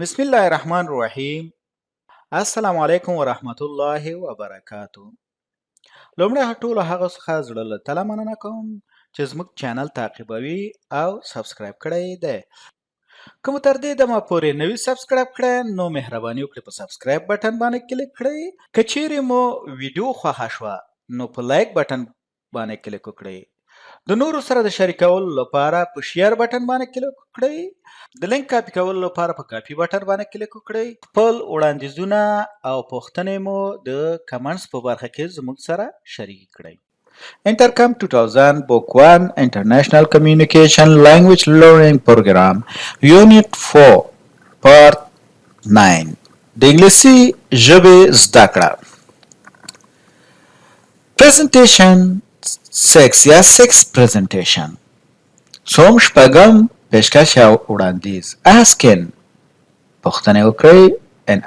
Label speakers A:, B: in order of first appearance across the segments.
A: بسم الله الرحمن الرحیم. السلام علیکم ورحمت الله وبرکاتو. لومړی ټولو هغه څخه زړه له تله مننه کوم چې زموږ چینل تعقیبوي او سبسکرایب کړی دی. که مو تر دې دمه پورې نوي سبسکرایب کړی نو مهرباني وکړئ په سبسکرایب بټن باندې کلیک کړئ. که چیرې مو ویډیو خوښه شوه نو په لایک بټن باندې کلیک وکړئ. د نورو سره د شریکولو لپاره په شیر بټن باندې کلیک وکړئ. د لینک کاپی کولو لپاره په کاپی بټن باندې کلیک وکړئ. خپل وړاندیزونه او پوښتنې مو د کمنټس په برخه کې زموږ سره شریک کړئ. Intercom 2000 Book 1 International Communication Language Learning Program Unit 4 Part 9 د انګلیسي ژبې زده کړه. Presentation 6 یا 6 presentation څوم شپږم پیشکش او وړاندیز. asking پوښتنه وکړئ and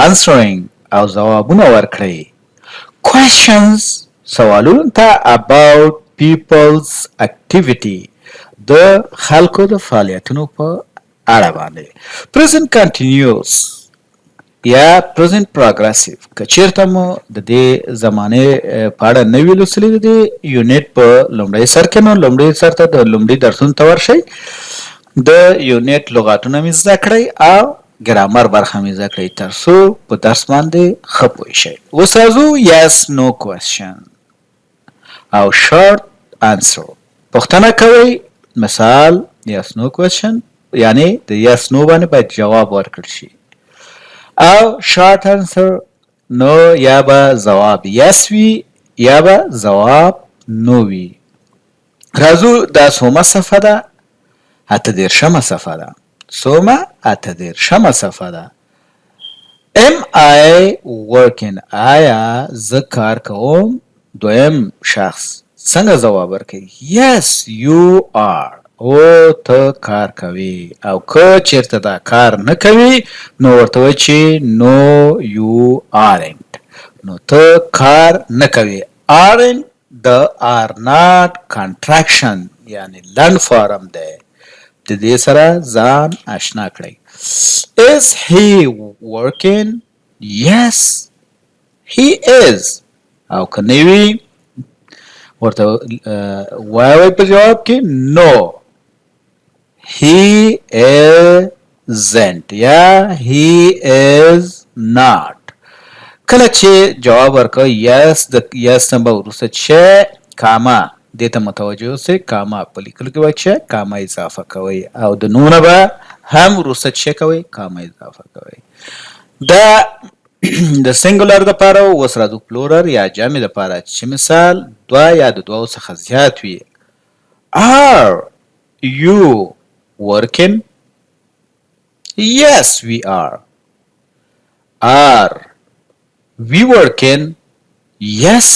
A: answering او ځوابونه ورکړئ. questions سوالونو ته about people's activity د خلکو د فعالیتونو په اړه باندې. present continuous یا present progressive که چیرته مو د دې زمانې په اړه نه وي لوستلي د دې یونټ په لومړی سر کې نو لومړي سر ته د لومړي درسونو ته ورشئ. د یونټ لغاتونه مې زده کړئ او ګرامر برخه مې زده کړئ تر څو په درس باندې ښه پوه شئ. اوس راځو yes no question او short answer. پوښتنه کوئ مثال yes no question یعنی د yes no باندې باید جواب ورکړل شي او short answer نو یا به ځواب yes وي یا به ځواب no وي. راځو دا څومه صفحه ده؟ 38مه صفحه ده. څومه 38مه صفحه ده. am I working آیا زه کار کوم؟ دویم شخص څنګه ځواب ورکوي؟ yes you are او ته کار کوي او که چیرته دا کار نه کوي نو ورته وایي چې no you aren't نو ته کار نه کوي. aren't د are not contraction یعنی لنډ فارم دی. د دې سره ځان آشنا کړئ. is he working? yes he is او که نه وي ورته وایي په جواب کې no he isn't یا he is not. کله چې جواب ورکوي yes د yes نه به وروسته چې کاما دې ته متوجه اوسئ. کاما په لیکلو کې باید چې کاما اضافه کوئ او د نو نه به هم وروسته چې کوئ کاما اضافه کوئ. دا د سنګولر دپاره اوس راځو پلورل یا جمع دپاره چې مثال دوه یا د دوو څخه زیات وي. are you working? yes we are. are we working? yes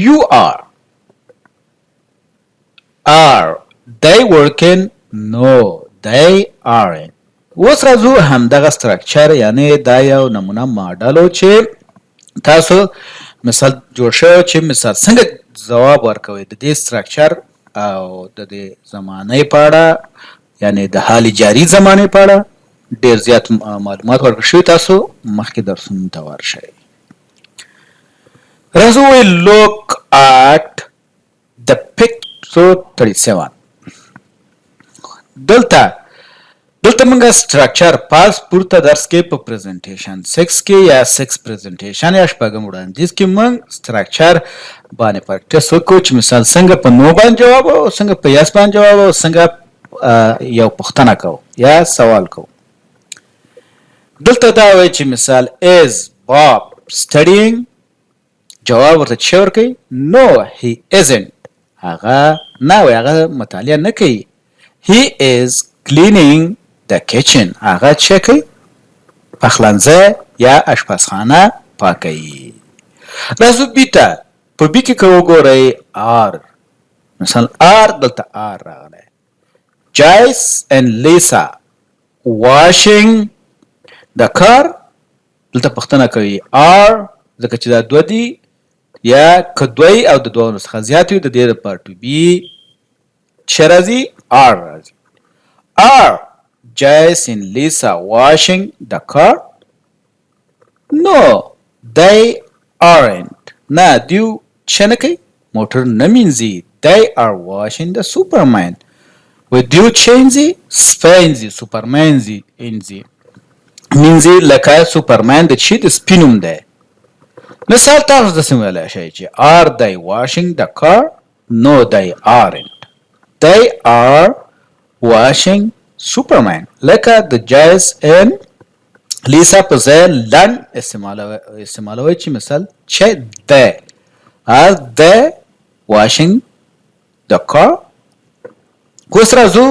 A: you are. are they working? no they aren't. اوس راځو همدغه structure یعنی دا یو نمونه ماډل چې تاسو مثال جوړ شوی چې مثال څنګه ځواب ورکوئ د دې structure او د دې زمانې په اړه یعنی د حال جاری زمانې په اړه ډېر زیات معلومات ورکړل شوي. تاسو مخکې درسونو ته ورشئ. راځو look at the picture 37. دلته موږ structure پاس پورته درس کې په presentation 6 کې یا 6 presentation یا شپږم وړاندیز کې موږ structure باندې پریکټس وکړو چې مثال څنګه په نو باندې جواب او څنګه په یس باندې جواب او څنګه یو پوښتنه کوو یا سوال کوو. دلته دا وایي چې مثال is Bob studying جواب ورته چې ورکوي no he isn't هغه نه وایي هغه مطالعه نه کوي. he is cleaning the kitchen هغه چې کوي پخلنځی یا اشپزخانه پاکوي. راځو بي ته په بي کې که وګورئ are مثلا are دلته are راغلی. Joyce and Lisa washing the car دلته پوښتنه کوي are ځکه چې دا دوه دي یا که دوی او د دوه څخه زیات وي د دې لپاره to be چې راځي are راځي. are Jace and Lisa washing the car? No, they aren't. نه دیو څه نه کوي موټر نه مینځي. They are washing the Superman. و دیو څه مینځي سپینځي سوپرمنځي انځي مینځي لکه سوپرمن د چې د سپینوم دی. مثال تاسو داسې ویلی شئ چې are they washing the car? No, they aren't. They are washing Superman. لکه د جایس and لیسا په ځای لن استعمالوئ چې مثال چې they are they washing the car. اوس راځو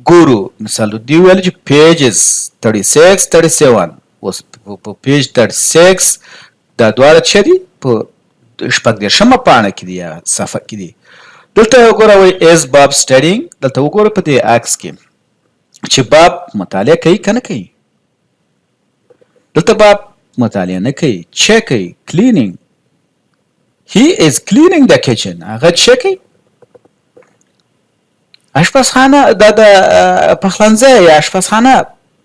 A: ګورو مثال دی ویل چې pages 36 37 اوس په پیج 36 دا دواړه چې دي په شپږ دېرشمه پاڼه کې دي یا صفحه کې دي. دلته وګوره وایي is Bob studying. دلته وګوره په دې عکس کې چې باب مطالعه کوي که نه کوي. دلته باب مطالعه نه کوي څه کوي cleaning. he is cleaning the kitchen. هغه څه کوي اشپزخانه دا د پخلنځی یا اشپزخانه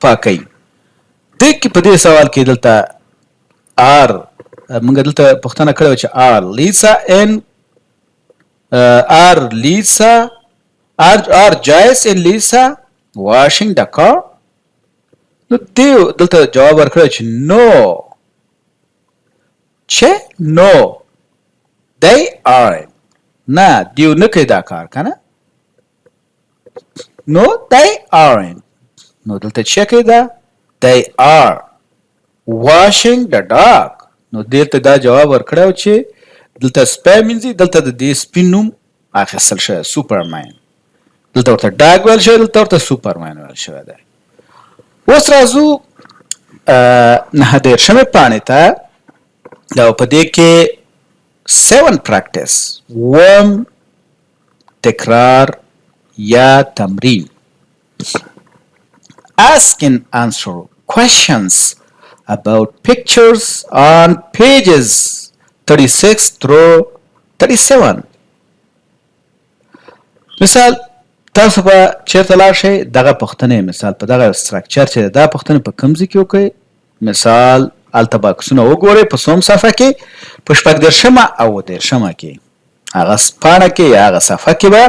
A: پاکوي. دې کې په دې سوال کې دلته are موږ دلته پوښتنه کړې وه چې are Lisa and are Joyce and Lisa washing the car? نو دیو دلته جواب ورکړی چې no چې no they aren't. نه دیو نه کوي دا کار که نه. No, they aren't. نو دلته څه کوي دا they are washing the dog. نو دلته دا جواب ورکړی و چې دلته سپی مینځي دلته د دې سپین نوم اخیستل شوی سوپرمین. دلته ورته ډاګ ویل شوی دلته ورته سوپرمین ویل شوی دی. اوس راځو 9 پاڼې ته او په دې کې 7 practice تکرار یا تمرین. Ask and answer questions about pictures on pages 36 through 37. مثال تاسو به چیرته لاړ شئ دغه پوښتنې مثال په دغه سټرکچر چې دا پوښتنې په کوم ځای کې وکړئ. مثال هلته به عکسونه وګورئ په څوم صفحه کې په 14 او 13 کې هغه پاڼه کې یا هغه صفحه کې به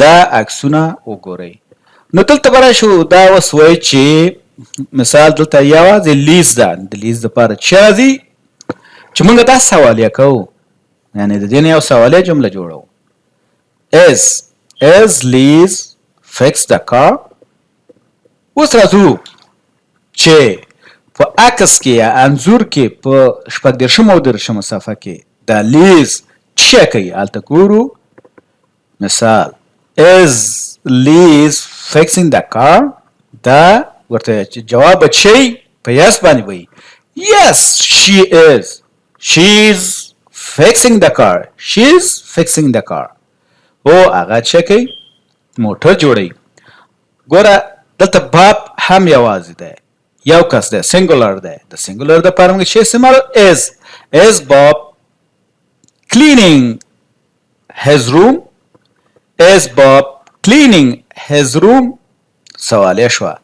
A: دا عکسونه وګورئ. نو دلته به راشو دا اوس وایي چې مثال دلته یوازې لیز ده. د لیز دپاره چې راځي چې موږ دا سوالیه کوو یعنې د دې نه یو سوالیه جمله جوړوو. Is Liz fix the car? اوس راځو چې په عکس کې یا انځور کې په 14 او 13 صفحه کې دا لیز څه کوي هلته ګورو. مثال is Liz fixing the car? دا ورته جواب چی په یس باندې وایي yes she is. She's fixing the car. She's fixing the car. او هغه څه کوي موټر جوړوي. ګوره دلته باب هم یوازې دی یو کس دی سنګولر دی. د سنګولر دپاره موږ څه استعمالو is Bob cleaning his room? Is Bob cleaning his room? سوالیه شوه.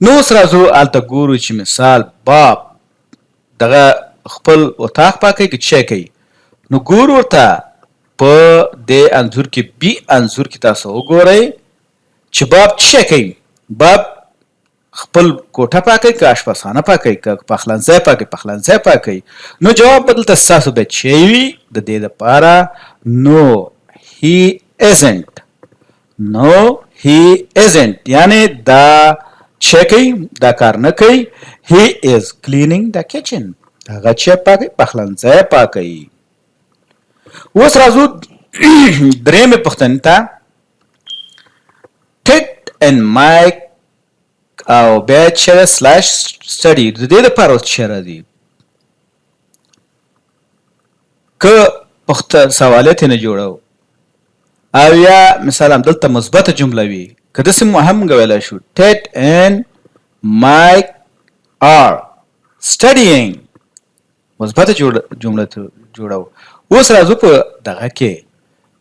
A: نو اوس راځو هلته ګورو چې مثال باب دغه خپل اتاق پاکوي که څه کوي. نو ګورو ورته په دې انځور کې بي انځور کې تاسو وګورئ چې باب څه کوي. باب خپل کوټه پاکوي که اشپزخانه پاکوي که پخلنځی پاکوي پخلنځی پاکوي. نو جواب به دلته ستاسو به چې وي د دې دپاره no he isn't. No he isn't یعنې دا څه کوي دا کار نه کوي. he is cleaning the kitchen. هغه څه پاکوي پخلنځی پاکوي. اوس راځو درېیمې پوښتنې ته ټیټ and مایک او بیا چې سلاش سټډي د دې دپاره اوس څه راځي که سوالیت یې نه جوړو او یا مثال همدلته مثبته جمله وي که داسې هم موږ ویلی شو ټیټ and مایک are studying مثبته جمله جوړو. اوس راځو په دغه کې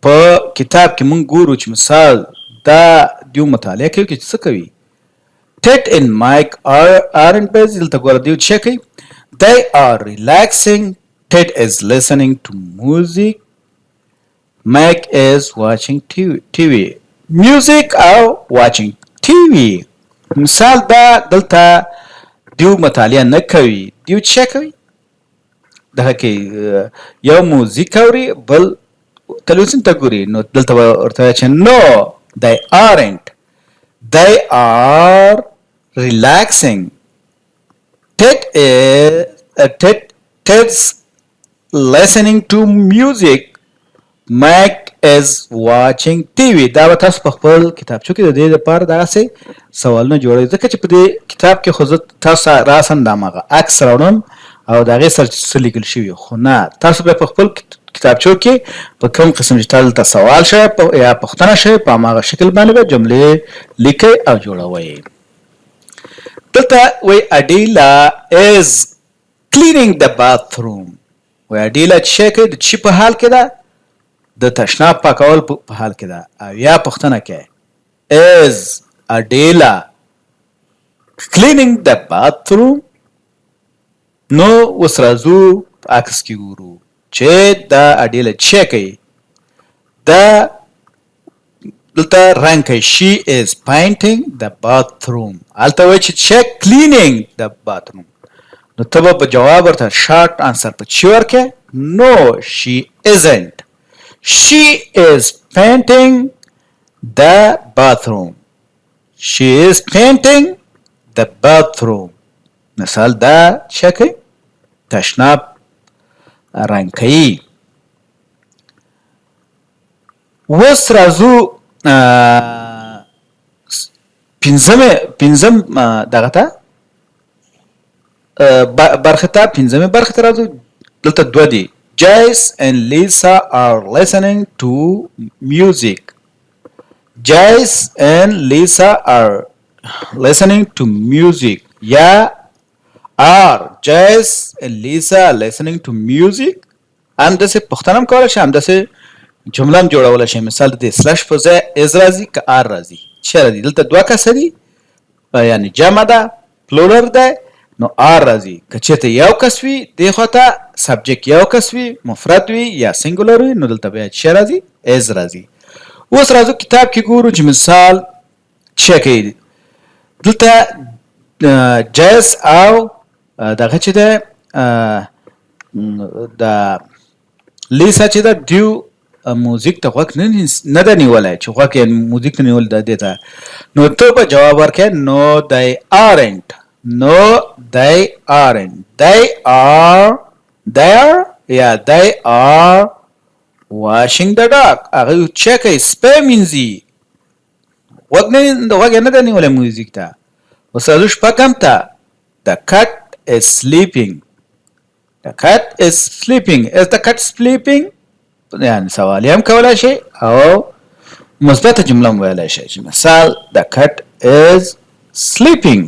A: په کتاب کې موږ ګورو چې مثال دا دیو مطالعه کوي چې څه کوي Ted and Mike aren't busy. دلته ګوره دیو چې کوي. They are relaxing. Ted is listening to music. Mike is watching TV. Music or watching TV. مثال دا دلته دیو مطالعه نه کوي. دیو چې کوي؟ دغه کې یو موزیک اوري بل تلویزیون ته ګوري. نو دلته ورته چې no, they aren't. They are relaxing. Ted's listening to music. Mike is watching TV. دا به تاسو په خپل کتابچو کې د دې لپاره دغسې سوالونه جوړوئ، ځکه چې په دې کتاب کې خو زه تاسو راسن د هماغه عکس راوړم او د هغې سره څه لیکل شوي، خو نه تاسو به په خپل کتابچو کې په کوم قسم چې تاسو ته سوال شوی یا پوښتنه شوی په هماغه شکل باندې به جملې لیکئ او جوړوئ. دلته وایي Adela is cleaning the bathroom. وایي Adela چې کوي د چی په حال کې ده؟ د تشناب پاکول په حال کې ده. او یا پوښتنه کوي is Adela cleaning the bathroom. نو اوس راځو عکس کې ګورو چې دا Adela چې کوي دا دلته رنګ کوي she is painting the bathroom. هلته وایي چې cleaning the bathroom. نو ته به په جواب ورته short answer په چی ورکې؟ no she isn't. She is painting the bathroom. She is painting the bathroom. مثال دا چې کوي تشناب رنګ کوي. اوس راځو پنځم دغه ته برخې ته پنځمې برخې ته راځو. دلته دوه دي. Jace and Lisa are listening to music. Jace and Lisa are listening to music. Yeah, are Jace and Lisa listening to music? همداسې پوښتنه هم کولی شي، همداسې جمله هم جوړولی شي. مثال د سلش په ځای از راځي که آر راځي. چې راځي دلته دوه کسه دي یعنې جمع ده پلورل ده نو آر راځي. که چېرته یو کس وي دې خواته سبجیکټ یو کس وي مفرد وي یا سینګولر وي نو دلته بیا چې راځي از راځي. اوس راځو کتاب کې ګورو چې مثال چې کوي. دلته جیس او دغه چې ده د لیسا چې ده دیو موزیک ته غوږ نه ده نیولی چې غوږ یې موزیک ته نیول ده دې ته. نو ته به جواب ورکړې no they aren't. No they aren't. They are washing the dog. هغه چې کوي سپی مینځي غوږ یې نه ده نیولی موزیک ته. اوس راځو شپږم ته the cat is sleeping. The cat is sleeping. Is the cat sleeping؟ یعنې سوال هم کولی شي او مثبته جمله هم ویلی شي چې مثال the cat is sleeping.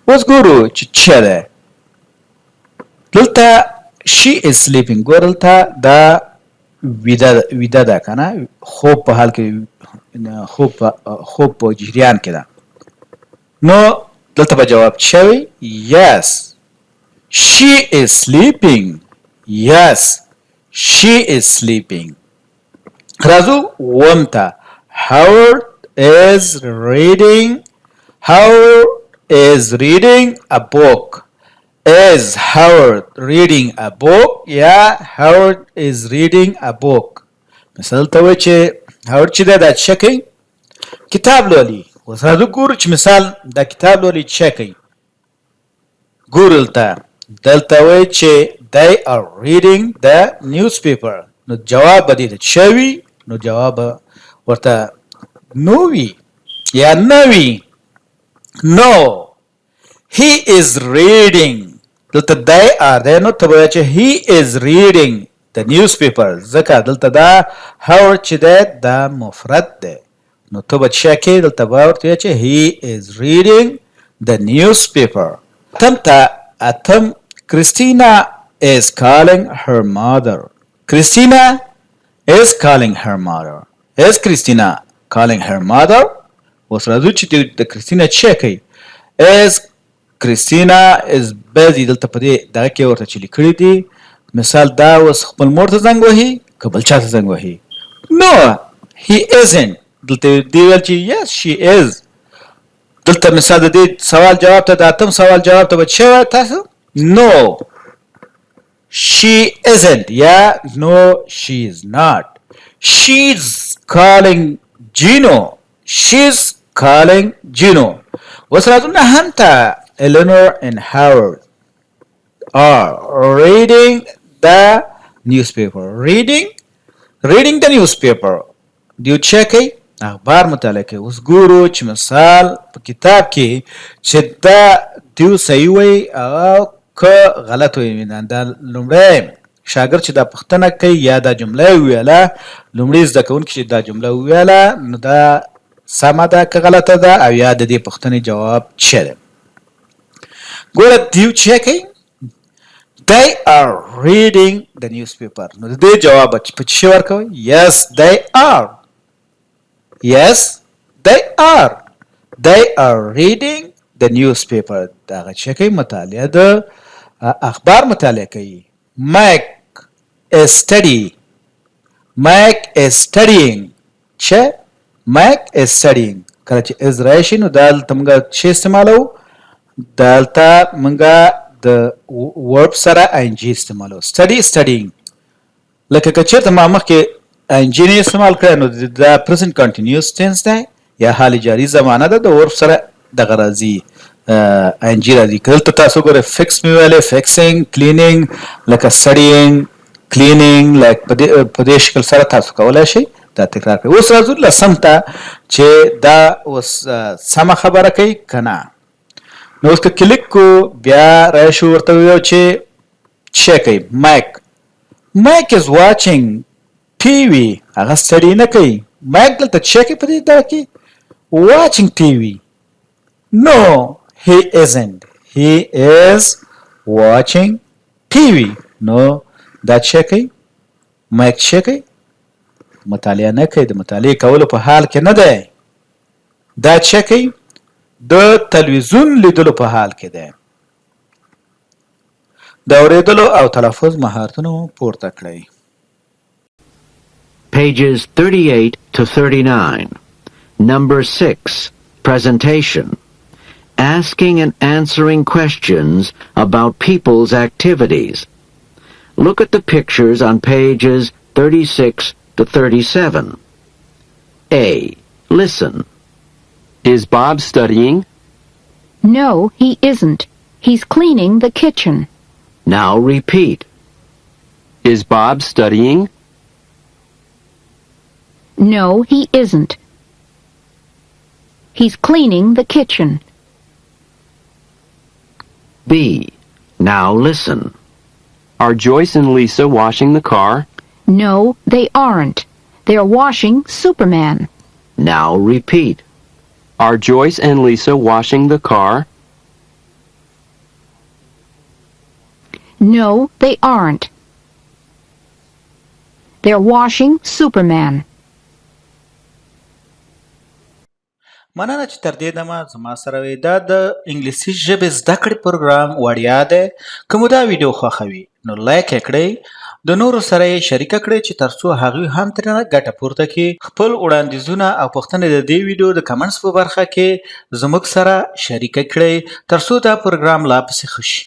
A: اوس ګورو چې څه ده. دلته she is sleeping. ګوره دلته دا ویده ده که نه، خوب په حال کې خوب په جریان کې ده. نو دلته به جواب څه وي؟ yes she is sleeping. yes she is sleeping. راځو اووم ته Howard is reading a book. Is Howard reading a book? Yeah, Howard is reading a book. مثال ته وایي چې Howard چې ده دا څه کوي؟ کتاب لولي. اوس راځو ګورو چې مثال دا کتاب لولي څه کوي. ګورو دلته وایي چې they are reading the newspaper. نو جواب به دې ته څه وي؟ نو جواب ورته نو وي یا نه وي. No he is reading. دلته they are ده نو ته وایي چې he is reading the newspaper. ځکه دلته دا Howard چې ده دا مفرد ده نو ته به څه کوې؟ دلته به ورته وایي چې he is reading the newspaper. اتم Christina is calling her mother. Christina is calling her mother. Is Christina calling her mother? اوس راځو چې د کریستینا څه کوي. is Christina is busy دلته په دې دغه کې ورته چې لیکلي دي مثال دا اوس خپل مور ته زنګ وهي که بل چا ته زنګ وهي No he isn't دلته دی ویل چې yes she is دلته مثال د دې سوال جواب ته د اتم سوال جواب ته به څه تاسو No she isn't یا no she is not She's calling Gino She's calling Gino اوس راځو نه هم ته Eleanor and Howard are reading the newspaper reading the newspaper دیو چکي اخبار مطالعه کوي اوس ګورو چې مثال په کتاب کې چې دا دیو صحیح وي او که غلط وي دا لومړی شاګرد چې دا پوښتنه کوي یا دا جمله ویله لومړی زده کوونکی چې دا جمله ویله نو دا سمه ده که غلطه ده او یا د دې پوښتنې جواب څه ده ګوره دیو چې کوي They are reading the newspaper. نو د دې جواب په څه ورکوي Yes they are Yes they are reading the newspaper دا چې کوي مطالعه د اخبار مطالعه کوي Make is studying څه Make is studying کله چې از راشي نو دلته موږ څه استعمالو دلته موږ د ورب سره ing استعمالو studying لکه که چېرته ما مخکې ing نه استعمال کړی نو دا present continuous tense دی یا حال جاري زمانه ده د ورب سره دغه راځي ing راځي که دلته تاسو ګورئ fix مې ویلی fixing cleaning لکه studying cleaning په دې شکل سره تاسو کولی شئ دا تکرار کړئ اوس راځو لسم ته چې دا اوس سمه خبره کوي که نه نو اوس که کلیک کو بیا راشو ورته ویو چې څه کوي Mike is watching TV هغه study نه کوي Mike دلته څه کوي په دې ځای کې watching TV No he isn't he is watching TV نو دا څه کوي Mike څه کوي مطالعه نه کوي د مطالعې کولو په حال کې نه دی دا څه کوي د تلویزیون لیدلو په حال کې دی د اورېدلو او تلفظ مهارتونه پورته کړئ
B: Pages 38 to 39. Number 6. Presentation. Asking and answering questions about people's activities. Look at the pictures on pages 36 to 37. A. Listen.
C: Is Bob studying?
D: No, he isn't. He's cleaning the kitchen.
B: Now repeat.
C: Is Bob studying?
D: No, he isn't. He's cleaning the kitchen.
B: B. Now listen.
C: Are Joyce and Lisa washing the car?
D: No, they aren't. They're washing Superman.
B: Now repeat.
C: Are Joyce and Lisa washing the car?
D: No, they aren't. They're washing Superman.
A: مننه چې تر دې دمه زما سره وې دا د انګلیسي ژبې زده کړې پروګرام وړیا دی که مو دا ویډیو خوښوي نو لایک یې کړئ د نورو سره یې شریکه کړئ چې تر څو هغوی هم ترې ګټه پورته کړي خپل وړاندیزونه او پوښتنې د دې ویډیو د کمنټس په برخه کې زموږ سره شریکه کړئ تر څو دا پروګرام لا پسې ښه شي